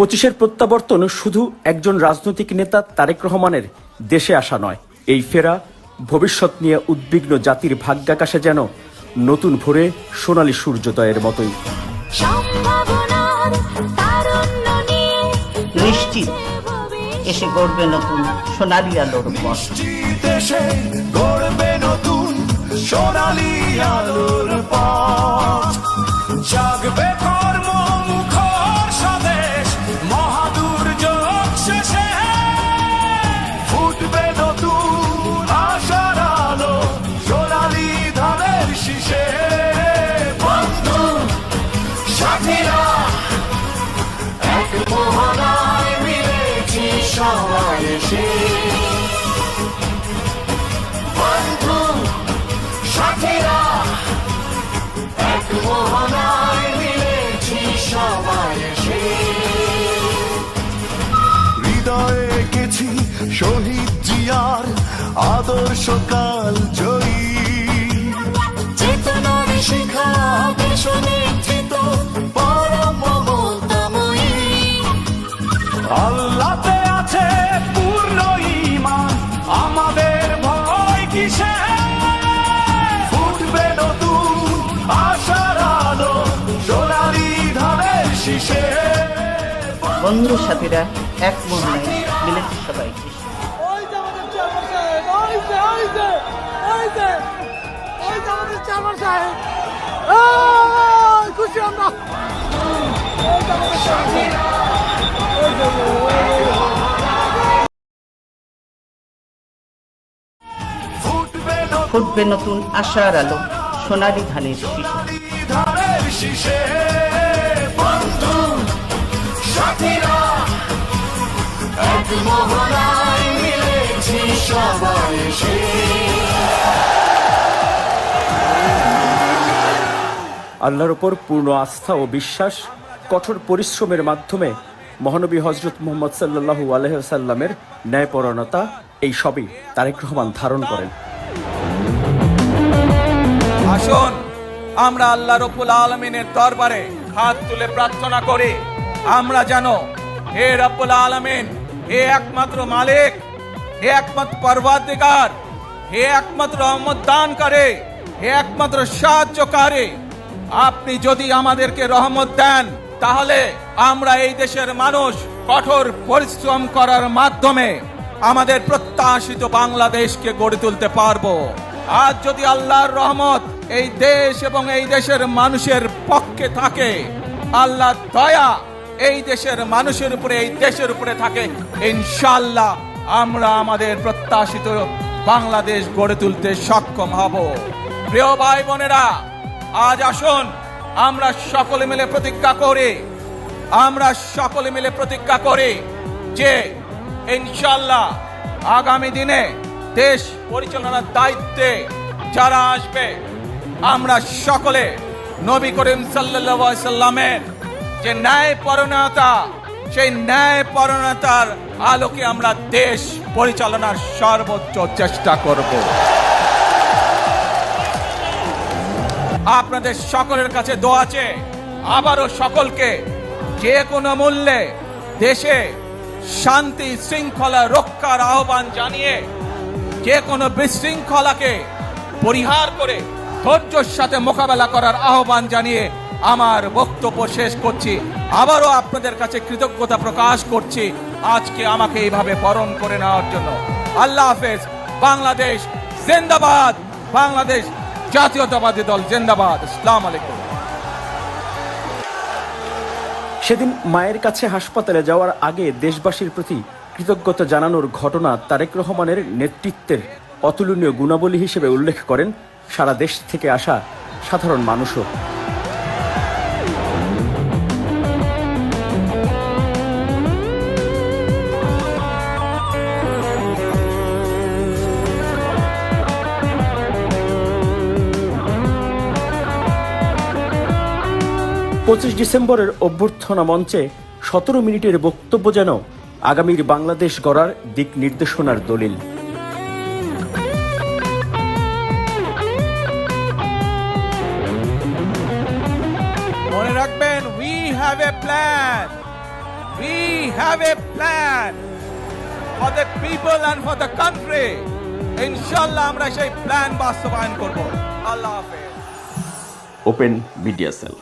25-এর প্রত্যাবর্তন শুধু একজন রাজনৈতিক নেতা তারেক রহমানের দেশে আসা নয়, এই ফেরা ভবিষ্যৎ নিয়ে উদ্বিগ্ন জাতির ভাগ্যাকাশে যেন নতুন ভোরে সোনালী সূর্যোদয়ের মতোই। নিশ্চিত এসে গড়বে নতুন সোনালী আলোর পথ। সোনালী আলোর পথ জাগবে কর্মমুখর স্বদেশ, মহাদুর্যোগ শেষে ফুটবে নতুন আশার আলো সোনালী ধানের শীষে। বন্ধু সাথীরা এক মোহনায় মিলেছি সবাই এসে, বন্ধু সাথীরা এক মোহনায় মিলেছি সবাই এসে। হৃদয়ে গেছি শহীদ জিয়ার আদর্শ কাল জয়ী, চেতনার শিখা দেশ নেতৃত্ব পরম মমতাময়ী। আল্লাহতে আছে পূর্ণ ঈমান, আমাদের ভয় কিসে? ফুটবে নতুন আশার আলো সোনালী ধানের শীষে। বন্ধু সাথীরা এক মোহনায় মিলেছি সবাই। খুশি আমরা ফুটবে নতুন আশার আলো সোনালী ধানের শীষে। বন্ধু সাথীরা এক মোহনায় মিলেছি সবাই এসে। আল্লাহর ওপর পূর্ণ আস্থা ও বিশ্বাস, কঠোর পরিশ্রমের মাধ্যমে মহানবী হযরত মুহাম্মদ সাল্লাল্লাহু আলাইহি ওয়াসাল্লামের ন্যায়পরায়ণতা, এই সবই তারেক রহমান ধারণ করেন। আসুন আমরা আল্লাহ রাব্বুল আলামিনের দরবারে হাত তুলে প্রার্থনা করি, আমরা জানো হে রাব্বুল আলামিন, হে একমাত্র মালিক, হে একমাত্র পরওয়ারদিগার, হে একমাত্র রহমত দানকারী, হে একমাত্র সাহায্যকারী, আপনি যদি আমাদেরকে রহমত দেন তাহলে আমরা এই দেশের মানুষ কঠোর পরিশ্রম করার মাধ্যমে আমাদের প্রত্যাশিত বাংলাদেশকে গড়ে তুলতে পারবো। আজ যদি আল্লাহর রহমত এই দেশ এবং এই দেশের মানুষের পক্ষে থাকে, আল্লাহর দয়া এই দেশের মানুষের উপরে, এই দেশের উপরে থাকে, ইনশাআল্লাহ আমরা আমাদের প্রত্যাশিত বাংলাদেশ গড়ে তুলতে সক্ষম হব। প্রিয় ভাই বোনেরা, আজ আসুন আমরা সকলে মিলে প্রতিজ্ঞা করি যে ইনশাআল্লাহ আগামী দিনে দেশ পরিচালনার দায়িত্বে যারা আসবে, আমরা সকলে নবী করিম সাল্লাল্লাহু আলাইহি সাল্লামের যে ন্যায়পরায়ণতা, সেই ন্যায়পরায়ণতার আলোকে আমরা দেশ পরিচালনার সর্বোচ্চ চেষ্টা করব। আপনাদের সকলের কাছে দোয়া আছে, আবারও সকলকে যে কোনো মূল্যে দেশে শান্তি শৃঙ্খলা রক্ষার আহ্বান জানিয়ে যে কোনো বিশৃঙ্খলাকে পরিহার করে ধৈর্যের সাথে মোকাবেলা করার আহ্বান জানিয়ে আমার বক্তব্য শেষ করছি। আবারও আপনাদের কাছে কৃতজ্ঞতা প্রকাশ করছি আজকে আমাকে এইভাবে বরণ করে নেওয়ার জন্য। আল্লাহ হাফেজ। বাংলাদেশ জিন্দাবাদ, বাংলাদেশ জাতীয়তাবাদী দল জিন্দাবাদ। আসসালামু আলাইকুম। সেদিন মায়ের কাছে হাসপাতালে যাওয়ার আগে দেশবাসীর প্রতি কৃতজ্ঞতা জানানোর ঘটনা তারেক রহমানের নেতৃত্বের অতুলনীয় গুণাবলী হিসেবে উল্লেখ করেন সারা দেশ থেকে আসা সাধারণ মানুষও। ডিসেম্বরের অভ্যর্থনা মঞ্চে 17 মিনিটের বক্তব্য যেন আগামীর বাংলাদেশ গড়ার দিক নির্দেশনার দলিল। মনে রাখবেন, we have a plan. We have a plan for the people and for the country. ইনশাআল্লাহ আমরা সেই প্ল্যান বাস্তবায়ন করব। আল্লাহ হাফেজ। Open media cell.